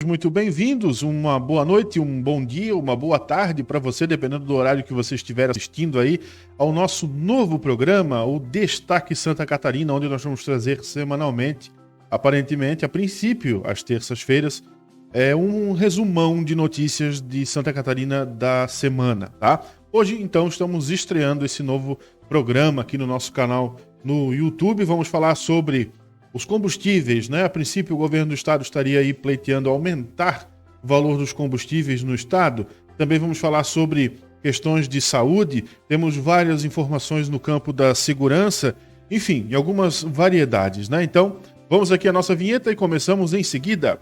muito bem-vindos. Uma boa noite, um bom dia, uma boa tarde para você, dependendo do horário que você estiver assistindo aí ao nosso novo programa, o Destaque Santa Catarina, onde nós vamos trazer semanalmente, aparentemente, a princípio, às terças-feiras, um resumão de notícias de Santa Catarina da semana, tá? Hoje, então, estamos estreando esse novo programa aqui no nosso canal no YouTube. Vamos falar sobre os combustíveis, né? A princípio, o governo do estado estaria aí pleiteando aumentar o valor dos combustíveis no estado. Também vamos falar sobre questões de saúde. Temos várias informações no campo da segurança, enfim, e algumas variedades, né? Então, vamos aqui à nossa vinheta e começamos em seguida.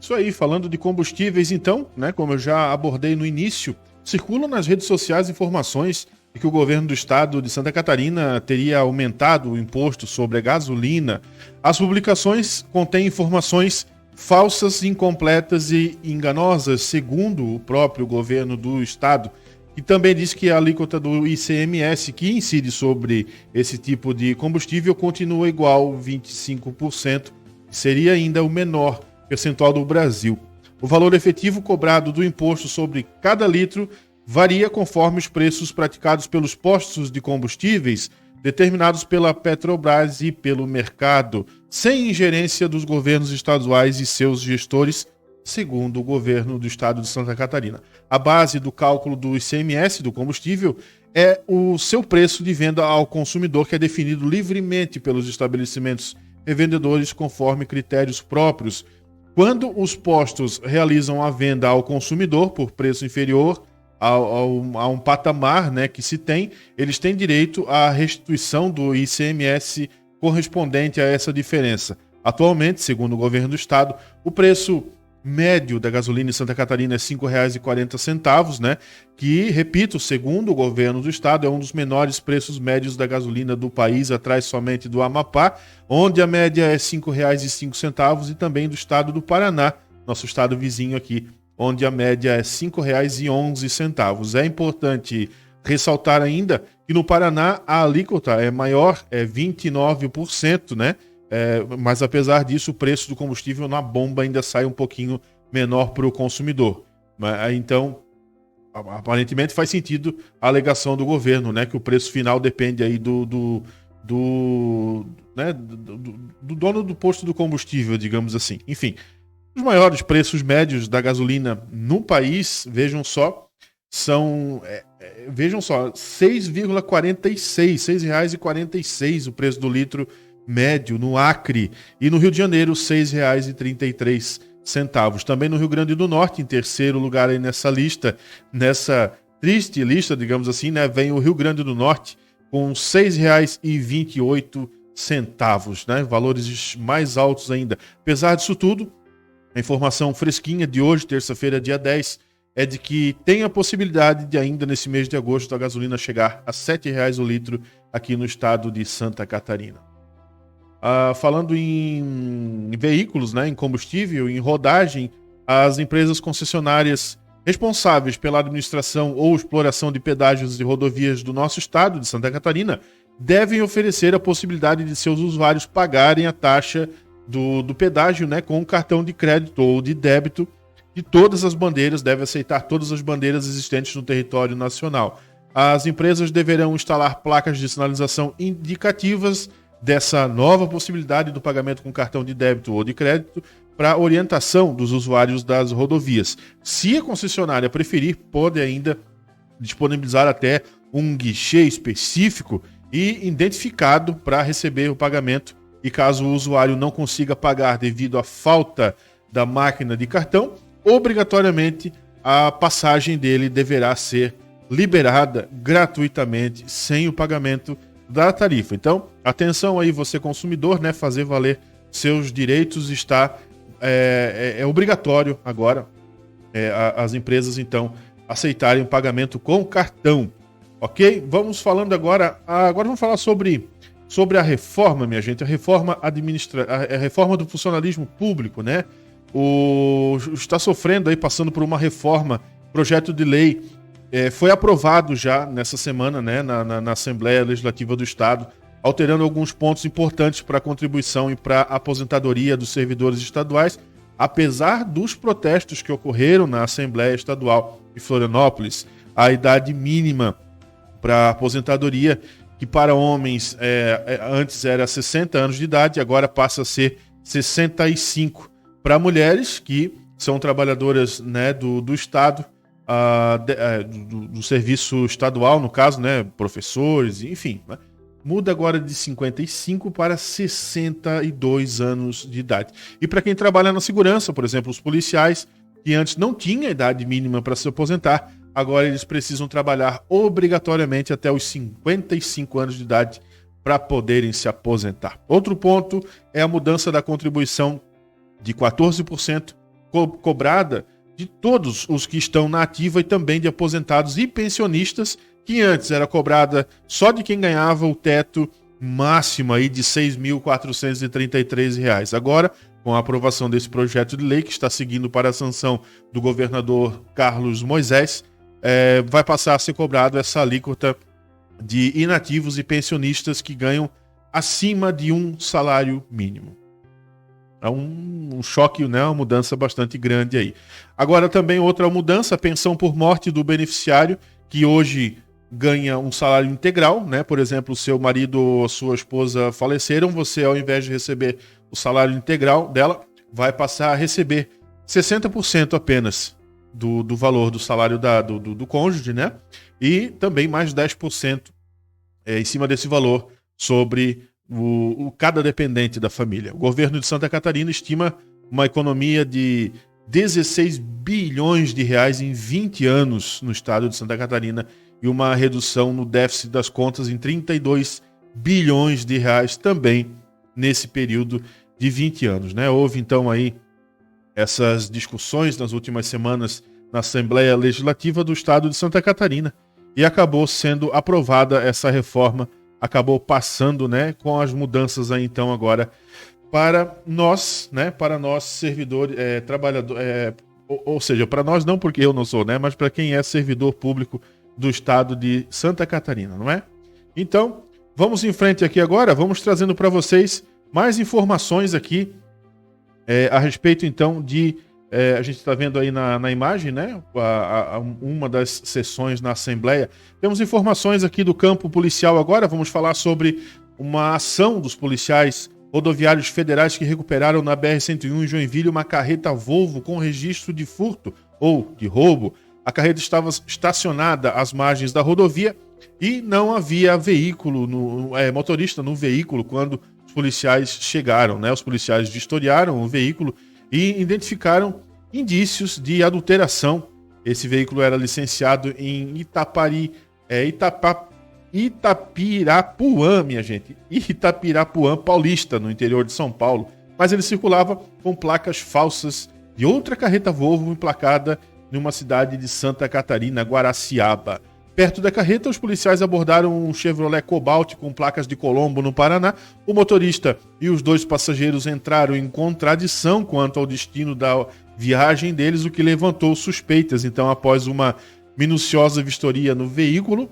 Isso aí, falando de combustíveis, então, né, como eu já abordei no início, circulam nas redes sociais informações de que o governo do estado de Santa Catarina teria aumentado o imposto sobre a gasolina. As publicações contêm informações falsas, incompletas e enganosas, segundo o próprio governo do estado, que também diz que a alíquota do ICMS, que incide sobre esse tipo de combustível, continua igual 25%, que seria ainda o menor percentual do Brasil. O valor efetivo cobrado do imposto sobre cada litro varia conforme os preços praticados pelos postos de combustíveis determinados pela Petrobras e pelo mercado, sem ingerência dos governos estaduais e seus gestores, segundo o governo do estado de Santa Catarina. A base do cálculo do ICMS do combustível é o seu preço de venda ao consumidor, que é definido livremente pelos estabelecimentos revendedores conforme critérios próprios. Quando os postos realizam a venda ao consumidor por preço inferior a um patamar, né, que se tem, eles têm direito à restituição do ICMS correspondente a essa diferença. Atualmente, segundo o governo do estado, o preço médio da gasolina em Santa Catarina é R$ 5,40, né? Que, repito, segundo o governo do estado, é um dos menores preços médios da gasolina do país, atrás somente do Amapá, onde a média é R$ 5,05, e também do estado do Paraná, nosso estado vizinho aqui, onde a média é R$ 5,11. É importante ressaltar ainda que no Paraná a alíquota é maior, é 29%, né? Mas apesar disso, o preço do combustível na bomba ainda sai um pouquinho menor para o consumidor. Então, aparentemente faz sentido a alegação do governo, né, que o preço final depende aí do dono do posto do combustível, digamos assim. Enfim, os maiores preços médios da gasolina no país, vejam só, são R$ 6,46 o preço do litro médio no Acre, e no Rio de Janeiro R$ 6,33. Também no Rio Grande do Norte, em terceiro lugar aí nessa lista, nessa triste lista, digamos assim, né, vem o Rio Grande do Norte com R$ 6,28, né, valores mais altos ainda. Apesar disso tudo, a informação fresquinha de hoje, terça-feira, dia 10, é de que tem a possibilidade de ainda nesse mês de agosto a gasolina chegar a R$ 7,00 o litro aqui no estado de Santa Catarina. Falando em veículos, né, em combustível, em rodagem, as empresas concessionárias responsáveis pela administração ou exploração de pedágios e rodovias do nosso estado de Santa Catarina devem oferecer a possibilidade de seus usuários pagarem a taxa do pedágio, né, com um cartão de crédito ou de débito de todas as bandeiras, deve aceitar todas as bandeiras existentes no território nacional. As empresas deverão instalar placas de sinalização indicativas dessa nova possibilidade do pagamento com cartão de débito ou de crédito para orientação dos usuários das rodovias. Se a concessionária preferir, pode ainda disponibilizar até um guichê específico e identificado para receber o pagamento, e caso o usuário não consiga pagar devido à falta da máquina de cartão, obrigatoriamente a passagem dele deverá ser liberada gratuitamente, sem o pagamento da tarifa. Então, atenção aí, você consumidor, né, fazer valer seus direitos está obrigatório agora as empresas então aceitarem o pagamento com cartão, ok? Vamos falando agora vamos falar sobre a reforma, minha gente, a reforma do funcionalismo público, né? está sofrendo aí, passando por uma reforma, projeto de lei, foi aprovado já nessa semana, né, na Assembleia Legislativa do Estado, alterando alguns pontos importantes para a contribuição e para a aposentadoria dos servidores estaduais, apesar dos protestos que ocorreram na Assembleia Estadual de Florianópolis. A idade mínima para aposentadoria, que para homens antes era 60 anos de idade, agora passa a ser 65. Para mulheres, que são trabalhadoras, né, do Estado, do serviço estadual, no caso, né, professores, enfim, né, muda agora de 55 para 62 anos de idade. E para quem trabalha na segurança, por exemplo, os policiais, que antes não tinham idade mínima para se aposentar, agora eles precisam trabalhar obrigatoriamente até os 55 anos de idade para poderem se aposentar. Outro ponto é a mudança da contribuição de 14% cobrada de todos os que estão na ativa e também de aposentados e pensionistas, que antes era cobrada só de quem ganhava o teto máximo aí de R$ 6.433. Agora, com a aprovação desse projeto de lei, que está seguindo para a sanção do governador Carlos Moisés, vai passar a ser cobrado essa alíquota de inativos e pensionistas que ganham acima de um salário mínimo. É um choque, né? Uma mudança bastante grande aí. Agora também outra mudança, a pensão por morte do beneficiário, que hoje ganha um salário integral, né? Por exemplo, seu marido ou sua esposa faleceram, você, ao invés de receber o salário integral dela, vai passar a receber 60% apenas do valor do salário do cônjuge, né? E também mais 10% em cima desse valor sobre cada dependente da família. O governo de Santa Catarina estima uma economia de 16 bilhões de reais em 20 anos no estado de Santa Catarina e uma redução no déficit das contas em 32 bilhões de reais também nesse período de 20 anos, né? Houve então aí essas discussões nas últimas semanas na Assembleia Legislativa do Estado de Santa Catarina e acabou sendo aprovada essa reforma, acabou passando, né, com as mudanças aí então agora para nós, né, para nós servidores, trabalhadores, ou seja, para nós não porque eu não sou, né, mas para quem é servidor público do Estado de Santa Catarina, não é? Então, vamos em frente aqui agora, vamos trazendo para vocês mais informações aqui a respeito, então, de... a gente está vendo aí na imagem, né? Uma das sessões na Assembleia. Temos informações aqui do campo policial agora. Vamos falar sobre uma ação dos policiais rodoviários federais que recuperaram na BR-101 em Joinville uma carreta Volvo com registro de furto ou de roubo. A carreta estava estacionada às margens da rodovia e não havia veículo, motorista no veículo quando os policiais chegaram, né? Os policiais vistoriaram o veículo e identificaram indícios de adulteração. Esse veículo era licenciado em Itapirapuã, minha gente. Itapirapuã Paulista, no interior de São Paulo. Mas ele circulava com placas falsas de outra carreta Volvo emplacada numa cidade de Santa Catarina, Guaraciaba. Perto da carreta, os policiais abordaram um Chevrolet Cobalt com placas de Colombo, no Paraná. O motorista e os dois passageiros entraram em contradição quanto ao destino da viagem deles, o que levantou suspeitas. Então, após uma minuciosa vistoria no veículo,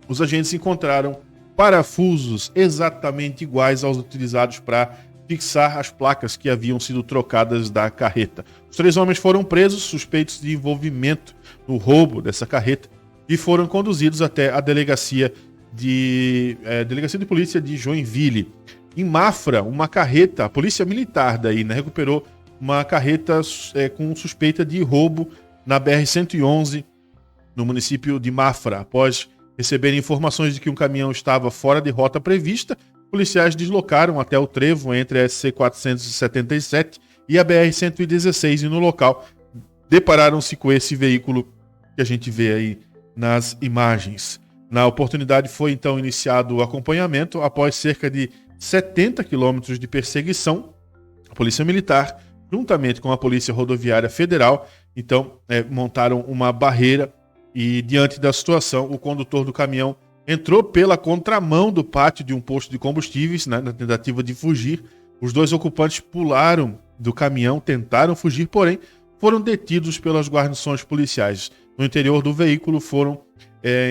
os agentes encontraram parafusos exatamente iguais aos utilizados para fixar as placas que haviam sido trocadas da carreta. Os 3 homens foram presos, suspeitos de envolvimento no roubo dessa carreta, e foram conduzidos até a delegacia de polícia de Joinville. Em Mafra, uma carreta, a polícia militar daí, né, recuperou uma carreta com suspeita de roubo na BR-111, no município de Mafra. Após receberem informações de que um caminhão estava fora de rota prevista, policiais deslocaram até o trevo entre a SC-477 e a BR-116 e no local depararam-se com esse veículo que a gente vê aí nas imagens. Na oportunidade foi então iniciado o acompanhamento. Após cerca de 70 quilômetros de perseguição, a Polícia Militar, juntamente com a Polícia Rodoviária Federal, então montaram uma barreira e, diante da situação, o condutor do caminhão entrou pela contramão do pátio de um posto de combustíveis, né, na tentativa de fugir. Os 2 ocupantes pularam do caminhão tentaram fugir, porém foram detidos pelas guarnições policiais. No interior do veículo foram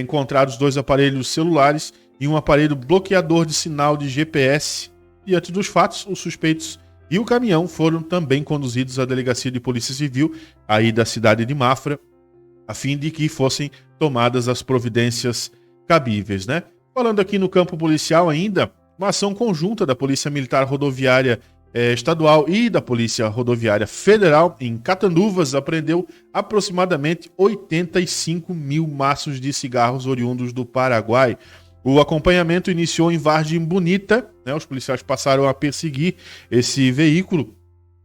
encontrados 2 aparelhos celulares e um aparelho bloqueador de sinal de GPS. Diante dos fatos, os suspeitos e o caminhão foram também conduzidos à delegacia de polícia civil aí da cidade de Mafra, a fim de que fossem tomadas as providências cabíveis, né? Falando aqui no campo policial ainda, uma ação conjunta da Polícia Militar Rodoviária Estadual e da Polícia Rodoviária Federal em Catanduvas apreendeu aproximadamente 85 mil maços de cigarros oriundos do Paraguai. O acompanhamento iniciou em Vargem Bonita, né? Os policiais passaram a perseguir esse veículo,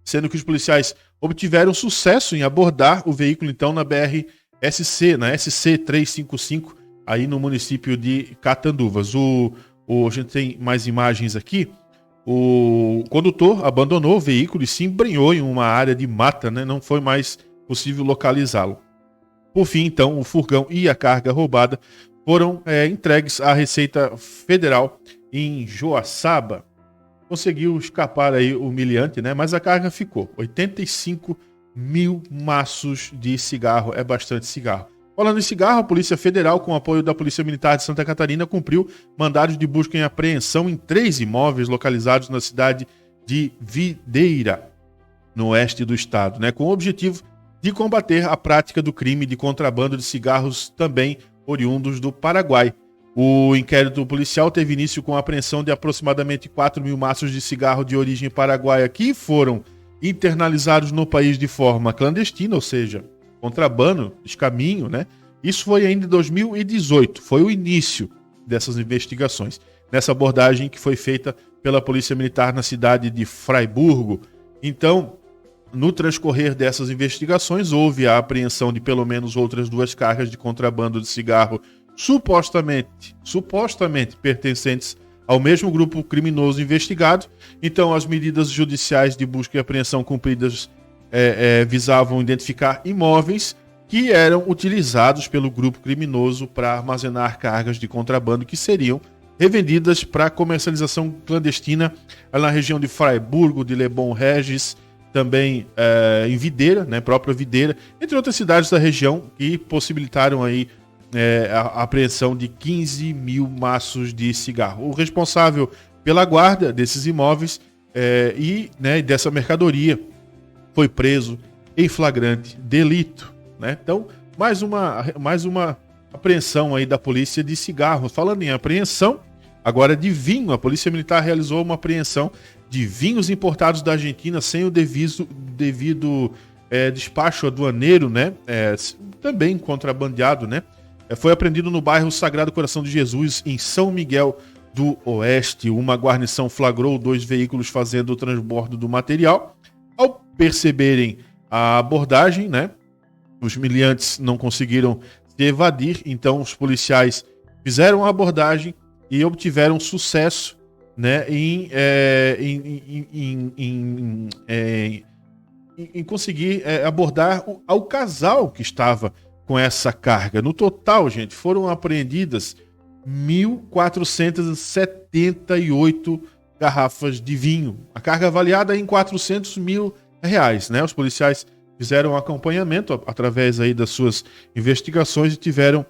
sendo que os policiais obtiveram sucesso em abordar o veículo então na BR-SC, na SC 355, aí no município de Catanduvas. A gente tem mais imagens aqui. O condutor abandonou o veículo e se embrenhou em uma área de mata, né? Não foi mais possível localizá-lo. Por fim, então, o furgão e a carga roubada foram entregues à Receita Federal em Joaçaba. Conseguiu escapar aí o humilhante, né? Mas a carga ficou. 85 mil maços de cigarro, é bastante cigarro. Falando em cigarro, a Polícia Federal, com apoio da Polícia Militar de Santa Catarina, cumpriu mandados de busca e apreensão em 3 imóveis localizados na cidade de Videira, no oeste do estado, né, com o objetivo de combater a prática do crime de contrabando de cigarros também oriundos do Paraguai. O inquérito policial teve início com a apreensão de aproximadamente 4 mil maços de cigarro de origem paraguaia que foram internalizados no país de forma clandestina, ou seja, contrabando, descaminho, né? Isso foi ainda em 2018, foi o início dessas investigações. Nessa abordagem que foi feita pela Polícia Militar na cidade de Fraiburgo. Então, no transcorrer dessas investigações, houve a apreensão de pelo menos outras 2 cargas de contrabando de cigarro supostamente pertencentes ao mesmo grupo criminoso investigado. Então, as medidas judiciais de busca e apreensão cumpridas visavam identificar imóveis que eram utilizados pelo grupo criminoso para armazenar cargas de contrabando que seriam revendidas para comercialização clandestina na região de Fraiburgo, de Lebon Regis, também em Videira, né, própria Videira, entre outras cidades da região que possibilitaram aí a apreensão de 15 mil maços de cigarro. O responsável pela guarda desses imóveis e dessa mercadoria foi preso em flagrante delito, né? Então, mais uma apreensão aí da polícia de cigarros. Falando em apreensão, agora de vinho, a Polícia Militar realizou uma apreensão de vinhos importados da Argentina sem o devido despacho aduaneiro, né? Também contrabandeado, né? Foi apreendido no bairro Sagrado Coração de Jesus, em São Miguel do Oeste. Uma guarnição flagrou 2 veículos fazendo o transbordo do material. Ao perceberem a abordagem, né, os miliantes não conseguiram se evadir, então os policiais fizeram a abordagem e obtiveram sucesso, né, em conseguir abordar ao casal que estava com essa carga. No total, gente, foram apreendidas 1.478 garrafas de vinho. A carga avaliada em R$400 mil, né? Os policiais fizeram um acompanhamento através aí das suas investigações e tiveram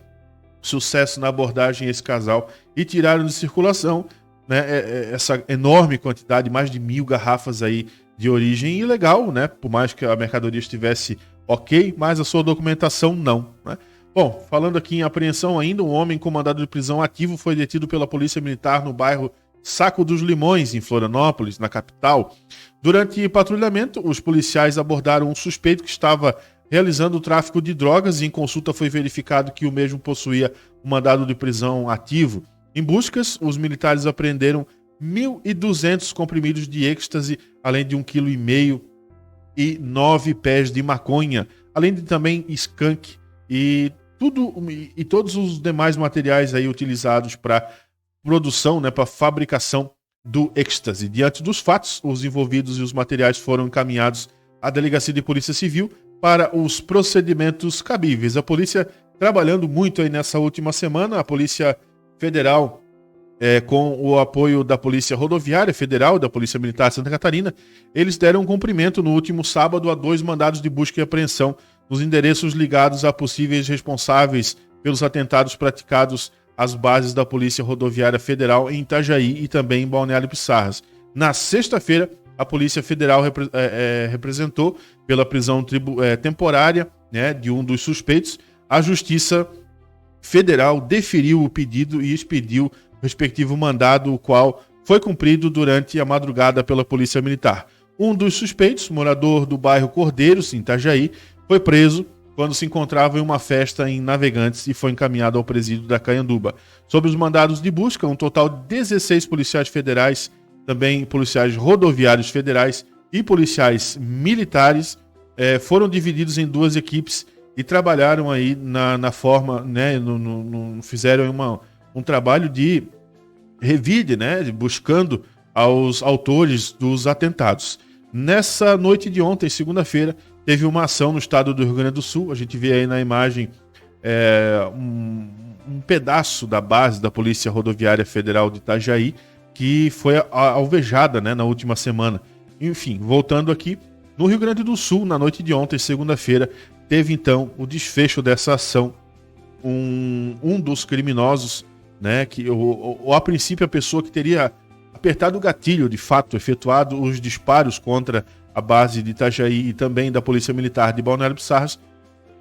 sucesso na abordagem a esse casal e tiraram de circulação, né, essa enorme quantidade, mais de 1.000 garrafas aí de origem ilegal, né? Por mais que a mercadoria estivesse ok, mas a sua documentação não, né? Bom, falando aqui em apreensão ainda, um homem com mandado de prisão ativo foi detido pela Polícia Militar no bairro Saco dos Limões, em Florianópolis, na capital. Durante patrulhamento, os policiais abordaram um suspeito que estava realizando o tráfico de drogas e em consulta foi verificado que o mesmo possuía um mandado de prisão ativo. Em buscas, os militares apreenderam 1.200 comprimidos de êxtase, além de 1,5 kg e 9 pés de maconha, além de também skunk e todos os demais materiais aí utilizados para produção, né, para fabricação do êxtase. Diante dos fatos, os envolvidos e os materiais foram encaminhados à Delegacia de Polícia Civil para os procedimentos cabíveis. A polícia trabalhando muito aí nessa última semana, a Polícia Federal com o apoio da Polícia Rodoviária Federal e da Polícia Militar de Santa Catarina, eles deram cumprimento no último sábado a 2 mandados de busca e apreensão nos endereços ligados a possíveis responsáveis pelos atentados praticados às bases da Polícia Rodoviária Federal em Itajaí e também em Balneário Pissarras. Na sexta-feira, a Polícia Federal representou pela prisão temporária, né, de um dos suspeitos. A Justiça Federal deferiu o pedido e expediu o respectivo mandado, o qual foi cumprido durante a madrugada pela Polícia Militar. Um dos suspeitos, morador do bairro Cordeiros, em Itajaí, foi preso quando se encontrava em uma festa em Navegantes e foi encaminhado ao presídio da Caianduba. Sobre os mandados de busca, um total de 16 policiais federais, também policiais rodoviários federais e policiais militares foram divididos em 2 equipes e trabalharam aí na forma, né, fizeram um trabalho de revide, né, buscando aos autores dos atentados. Nessa noite de ontem, segunda-feira, teve uma ação no estado do Rio Grande do Sul. A gente vê aí na imagem um pedaço da base da Polícia Rodoviária Federal de Itajaí, que foi alvejada, né, na última semana. Enfim, voltando aqui, no Rio Grande do Sul, na noite de ontem, segunda-feira, teve então o desfecho dessa ação. Um dos criminosos, né, que a princípio a pessoa que teria apertado o gatilho, de fato, efetuado os disparos contra a base de Itajaí e também da Polícia Militar de Balneário Pissarras,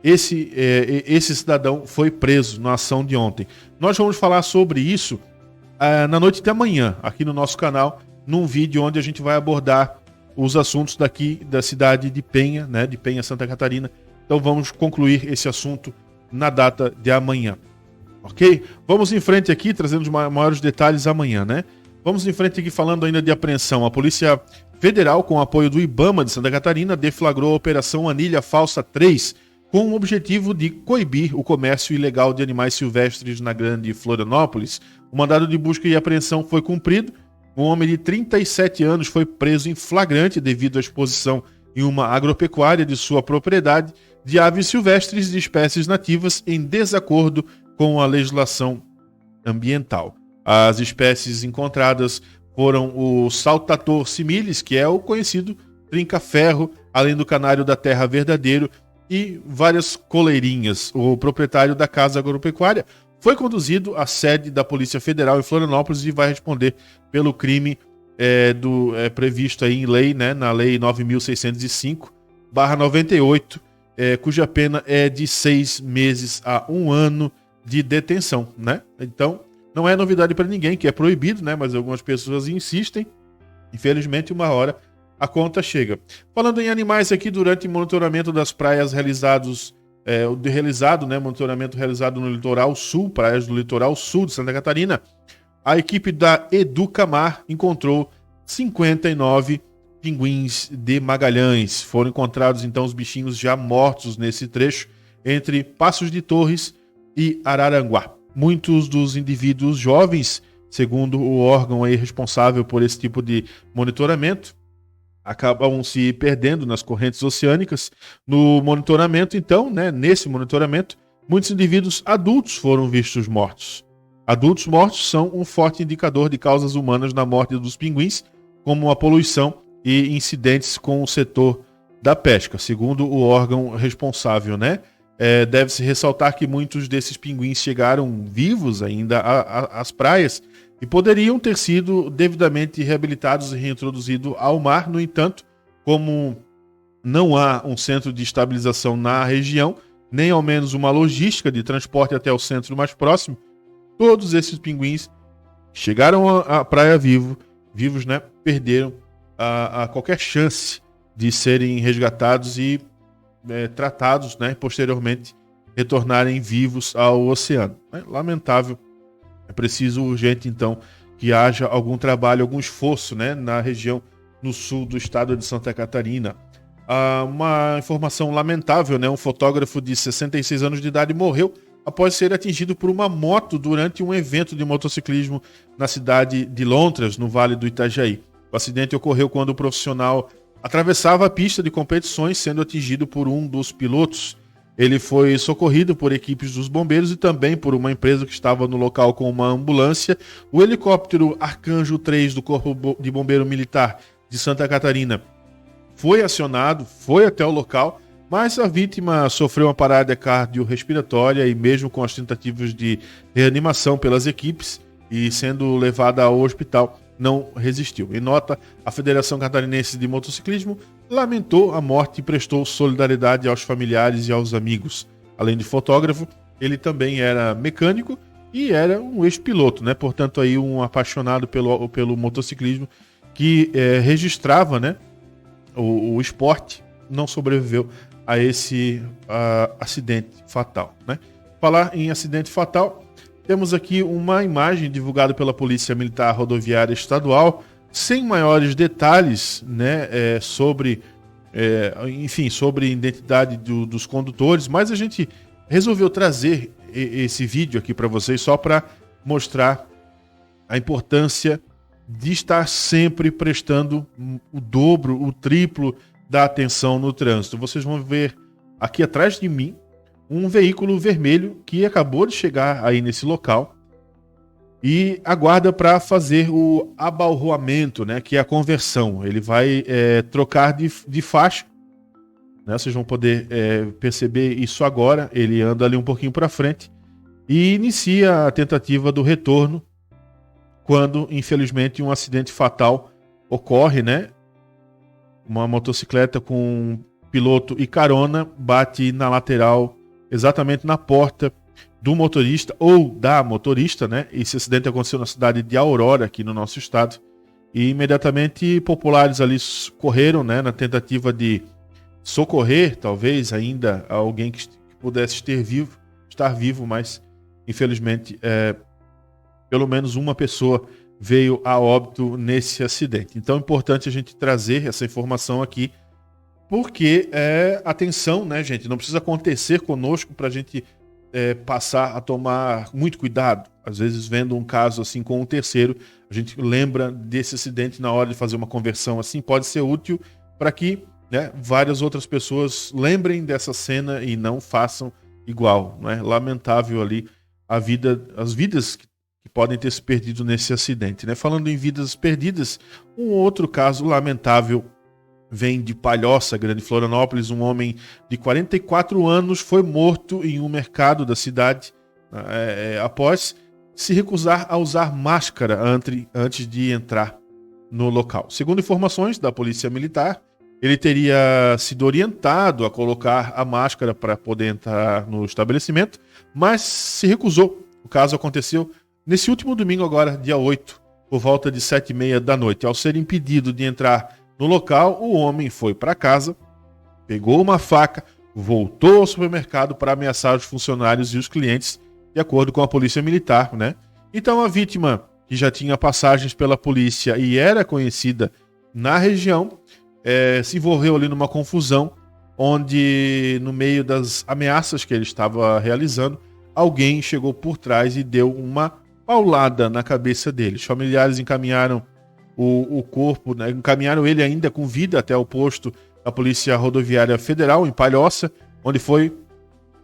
esse cidadão foi preso na ação de ontem. Nós vamos falar sobre isso na noite de amanhã, aqui no nosso canal, num vídeo onde a gente vai abordar os assuntos daqui da cidade de Penha, né, de Penha, Santa Catarina. Então vamos concluir esse assunto na data de amanhã. Ok? Vamos em frente aqui, trazendo os maiores detalhes amanhã, né? Vamos em frente aqui falando ainda de apreensão. A Polícia Federal, com o apoio do IBAMA de Santa Catarina, deflagrou a Operação Anilha Falsa 3, com o objetivo de coibir o comércio ilegal de animais silvestres na Grande Florianópolis. O mandado de busca e apreensão foi cumprido. Um homem de 37 anos foi preso em flagrante devido à exposição em uma agropecuária de sua propriedade de aves silvestres de espécies nativas em desacordo com a legislação ambiental. As espécies encontradas foram o saltator similis, que é o conhecido trinca-ferro, além do canário da terra verdadeiro e várias coleirinhas. O proprietário da casa agropecuária foi conduzido à sede da Polícia Federal em Florianópolis e vai responder pelo crime previsto aí em lei, né, na Lei 9.605/98, cuja pena é de 6 meses a 1 ano de detenção, né? Então, não é novidade para ninguém que é proibido, né? Mas algumas pessoas insistem. Infelizmente, uma hora a conta chega. Falando em animais aqui, durante o monitoramento das praias monitoramento realizado no litoral sul, praias do litoral sul de Santa Catarina, a equipe da Educamar encontrou 59 pinguins de Magalhães. Foram encontrados então os bichinhos já mortos nesse trecho entre Passos de Torres e Araranguá. Muitos dos indivíduos jovens, segundo o órgão aí responsável por esse tipo de monitoramento, acabam se perdendo nas correntes oceânicas. No monitoramento, então, né, nesse monitoramento, muitos indivíduos adultos foram vistos mortos. Adultos mortos são um forte indicador de causas humanas na morte dos pinguins, como a poluição e incidentes com o setor da pesca, segundo o órgão responsável, né? Deve-se ressaltar que muitos desses pinguins chegaram vivos ainda às praias e poderiam ter sido devidamente reabilitados e reintroduzidos ao mar. No entanto, como não há um centro de estabilização na região, nem ao menos uma logística de transporte até o centro mais próximo, todos esses pinguins chegaram à praia vivos, né, perderam a qualquer chance de serem resgatados e tratados, né, posteriormente retornarem vivos ao oceano. Lamentável. É preciso urgente, então, que haja algum trabalho, algum esforço, né, na região no sul do estado de Santa Catarina. Uma informação lamentável, né, um fotógrafo de 66 anos de idade morreu após ser atingido por uma moto durante um evento de motociclismo na cidade de Lontras, no Vale do Itajaí. O acidente ocorreu quando o profissional atravessava a pista de competições, sendo atingido por um dos pilotos. Ele foi socorrido por equipes dos bombeiros e também por uma empresa que estava no local com uma ambulância. O helicóptero Arcanjo 3 do Corpo de Bombeiro Militar de Santa Catarina foi acionado, foi até o local, mas a vítima sofreu uma parada cardiorrespiratória e mesmo com as tentativas de reanimação pelas equipes e sendo levada ao hospital, não resistiu. Em nota, a Federação Catarinense de Motociclismo lamentou a morte e prestou solidariedade aos familiares e aos amigos. Além de fotógrafo, ele também era mecânico e era um ex-piloto, né? Portanto, aí um apaixonado pelo motociclismo que registrava, né, o esporte, não sobreviveu a esse acidente fatal, né? Falar em acidente fatal, temos aqui uma imagem divulgada pela Polícia Militar Rodoviária Estadual, sem maiores detalhes, né, sobre a identidade dos condutores, mas a gente resolveu trazer esse vídeo aqui para vocês só para mostrar a importância de estar sempre prestando o dobro, o triplo da atenção no trânsito. Vocês vão ver aqui atrás de mim um veículo vermelho que acabou de chegar aí nesse local e aguarda para fazer o abalroamento, né, que é a conversão. Ele vai trocar de faixa, né, vocês vão poder perceber isso agora. Ele anda ali um pouquinho para frente e inicia a tentativa do retorno quando, infelizmente, um acidente fatal ocorre, né? Uma motocicleta com piloto e carona bate na lateral, exatamente na porta do motorista ou da motorista, né? Esse acidente aconteceu na cidade de Aurora, aqui no nosso estado, e imediatamente populares ali correram, né, na tentativa de socorrer, talvez ainda alguém que pudesse estar vivo, mas infelizmente pelo menos uma pessoa veio a óbito nesse acidente. Então é importante a gente trazer essa informação aqui, porque atenção, né, gente? Não precisa acontecer conosco para a gente passar a tomar muito cuidado. Às vezes, vendo um caso assim com um terceiro, a gente lembra desse acidente na hora de fazer uma conversão assim. Pode ser útil para que, né, várias outras pessoas lembrem dessa cena e não façam igual, né? Lamentável ali as vidas que podem ter se perdido nesse acidente, né? Falando em vidas perdidas, um outro caso lamentável vem de Palhoça, Grande Florianópolis. Um homem de 44 anos foi morto em um mercado da cidade após se recusar a usar máscara antes de entrar no local. Segundo informações da Polícia Militar, ele teria sido orientado a colocar a máscara para poder entrar no estabelecimento, mas se recusou. O caso aconteceu nesse último domingo agora, dia 8, por volta de 7h30 da noite. Ao ser impedido de entrar no local, o homem foi para casa, pegou uma faca, voltou ao supermercado para ameaçar os funcionários e os clientes, de acordo com a Polícia Militar, né? Então a vítima, que já tinha passagens pela polícia e era conhecida na região, se envolveu ali numa confusão, onde no meio das ameaças que ele estava realizando, alguém chegou por trás e deu uma paulada na cabeça dele. Os familiares encaminharam o corpo, né, encaminharam ele ainda com vida até o posto da Polícia Rodoviária Federal, em Palhoça, onde foi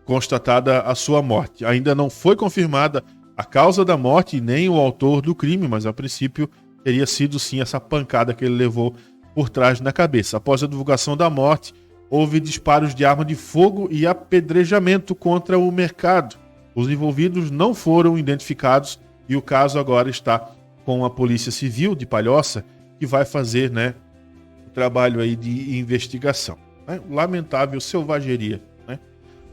constatada a sua morte. Ainda não foi confirmada a causa da morte nem o autor do crime, mas a princípio teria sido sim essa pancada que ele levou por trás na cabeça. Após a divulgação da morte, houve disparos de arma de fogo e apedrejamento contra o mercado. Os envolvidos não foram identificados e o caso agora está com a Polícia Civil de Palhoça, que vai fazer, né, o trabalho aí de investigação. Né? Lamentável selvageria. Né?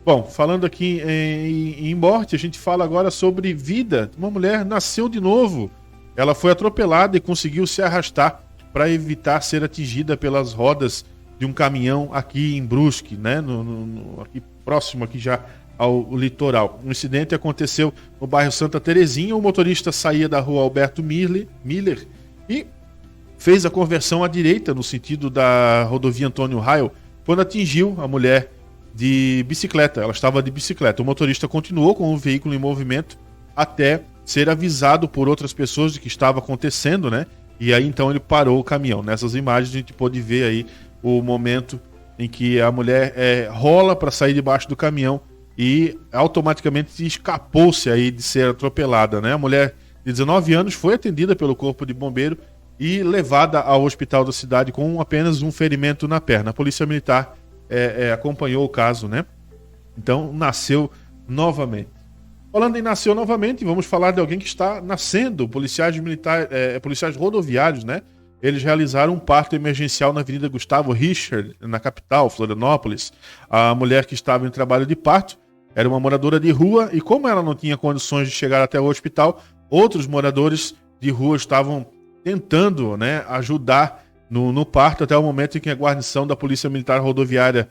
Bom, falando aqui em morte, a gente fala agora sobre vida. Uma mulher nasceu de novo. Ela foi atropelada e conseguiu se arrastar para evitar ser atingida pelas rodas de um caminhão aqui em Brusque, né? Aqui próximo aqui já ao litoral. O incidente aconteceu no bairro Santa Terezinha. O motorista saía da rua Alberto Miller e fez a conversão à direita no sentido da rodovia Antônio Raio quando atingiu a mulher de bicicleta. Ela estava de bicicleta. O motorista continuou com o veículo em movimento até ser avisado por outras pessoas de que estava acontecendo, né? E aí então ele parou o caminhão. Nessas imagens a gente pôde ver aí o momento em que a mulher rola para sair debaixo do caminhão e automaticamente escapou-se aí de ser atropelada, né? A mulher de 19 anos foi atendida pelo Corpo de Bombeiro e levada ao hospital da cidade com apenas um ferimento na perna. A Polícia Militar acompanhou o caso, né? Então nasceu novamente. Falando em nasceu novamente, vamos falar de alguém que está nascendo. Policiais rodoviários, né? Eles realizaram um parto emergencial na Avenida Gustavo Richard, na capital, Florianópolis. A mulher que estava em trabalho de parto era uma moradora de rua e, como ela não tinha condições de chegar até o hospital, outros moradores de rua estavam tentando, né, ajudar no parto até o momento em que a guarnição da Polícia Militar Rodoviária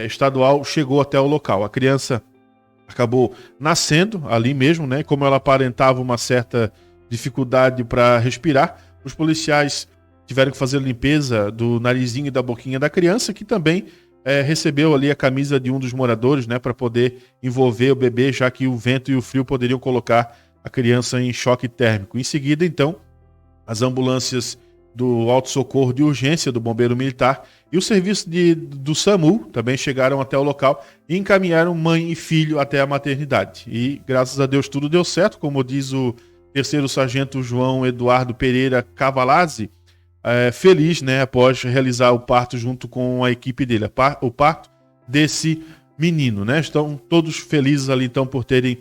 Estadual chegou até o local. A criança acabou nascendo ali mesmo, né? Como ela aparentava uma certa dificuldade para respirar, os policiais tiveram que fazer a limpeza do narizinho e da boquinha da criança, que também recebeu ali a camisa de um dos moradores, né, para poder envolver o bebê, já que o vento e o frio poderiam colocar a criança em choque térmico. Em seguida, então, as ambulâncias do auto-socorro de urgência do Bombeiro Militar e o serviço do SAMU também chegaram até o local e encaminharam mãe e filho até a maternidade. E, graças a Deus, tudo deu certo, como diz o terceiro sargento João Eduardo Pereira Cavalazzi, feliz, né, após realizar o parto junto com a equipe dele, o parto desse menino, né? Estão todos felizes ali, então, por terem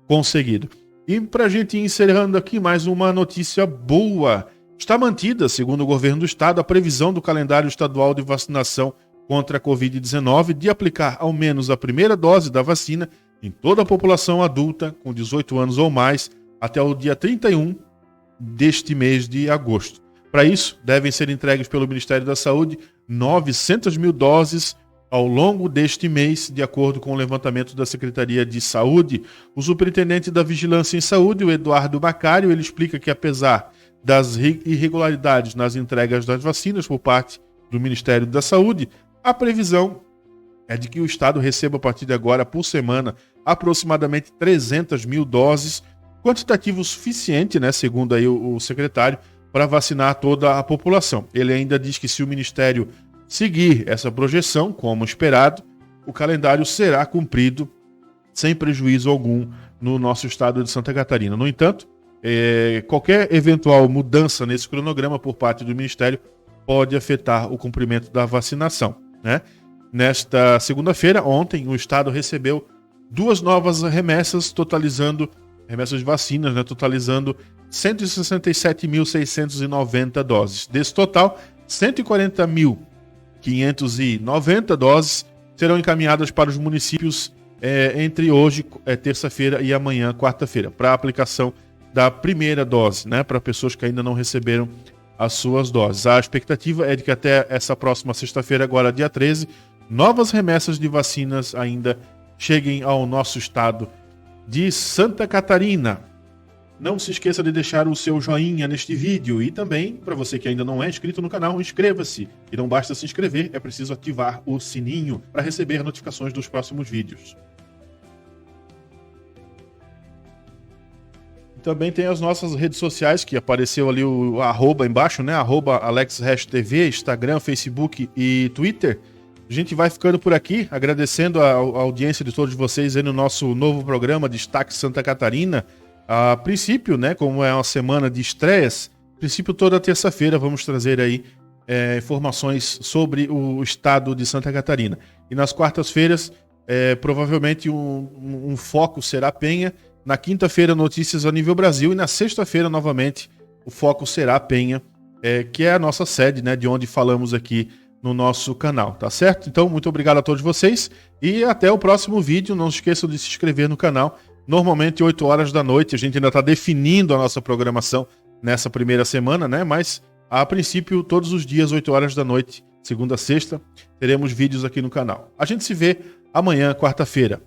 conseguido. E para a gente ir encerrando aqui, mais uma notícia boa. Está mantida, segundo o governo do estado, a previsão do calendário estadual de vacinação contra a Covid-19 de aplicar ao menos a primeira dose da vacina em toda a população adulta com 18 anos ou mais até o dia 31 deste mês de agosto. Para isso, devem ser entregues pelo Ministério da Saúde 900 mil doses ao longo deste mês, de acordo com o levantamento da Secretaria de Saúde. O superintendente da Vigilância em Saúde, o Eduardo Macário, ele explica que, apesar das irregularidades nas entregas das vacinas por parte do Ministério da Saúde, a previsão é de que o Estado receba a partir de agora, por semana, aproximadamente 300 mil doses, quantitativo suficiente, né, segundo aí o secretário, para vacinar toda a população. Ele ainda diz que se o Ministério seguir essa projeção, como esperado, o calendário será cumprido sem prejuízo algum no nosso estado de Santa Catarina. No entanto, qualquer eventual mudança nesse cronograma por parte do Ministério pode afetar o cumprimento da vacinação, né? Nesta segunda-feira, ontem, o estado recebeu 2 novas remessas de vacinas, né, totalizando 167.690 doses. Desse total, 140.590 doses serão encaminhadas para os municípios entre hoje, terça-feira, e amanhã, quarta-feira, para a aplicação da primeira dose, né, para pessoas que ainda não receberam as suas doses. A expectativa é de que até essa próxima sexta-feira, agora dia 13, novas remessas de vacinas ainda cheguem ao nosso estado de Santa Catarina. Não se esqueça de deixar o seu joinha neste vídeo e também, para você que ainda não é inscrito no canal, inscreva-se. E não basta se inscrever, é preciso ativar o sininho para receber notificações dos próximos vídeos. Também tem as nossas redes sociais, que apareceu ali o arroba embaixo, né? @AlexHashTV, Instagram, Facebook e Twitter. A gente vai ficando por aqui, agradecendo a audiência de todos vocês aí no nosso novo programa Destaque Santa Catarina. A princípio, né, como é uma semana de estreias, a princípio toda terça-feira vamos trazer aí informações sobre o estado de Santa Catarina. E nas quartas-feiras, provavelmente um foco será Penha. Na quinta-feira, notícias a nível Brasil. E na sexta-feira, novamente, o foco será Penha, que é a nossa sede, né, de onde falamos aqui no nosso canal, tá certo? Então, muito obrigado a todos vocês e até o próximo vídeo. Não se esqueçam de se inscrever no canal. Normalmente, 8 horas da noite. A gente ainda está definindo a nossa programação nessa primeira semana, né? Mas, a princípio, todos os dias, 8 horas da noite, segunda a sexta, teremos vídeos aqui no canal. A gente se vê amanhã, quarta-feira.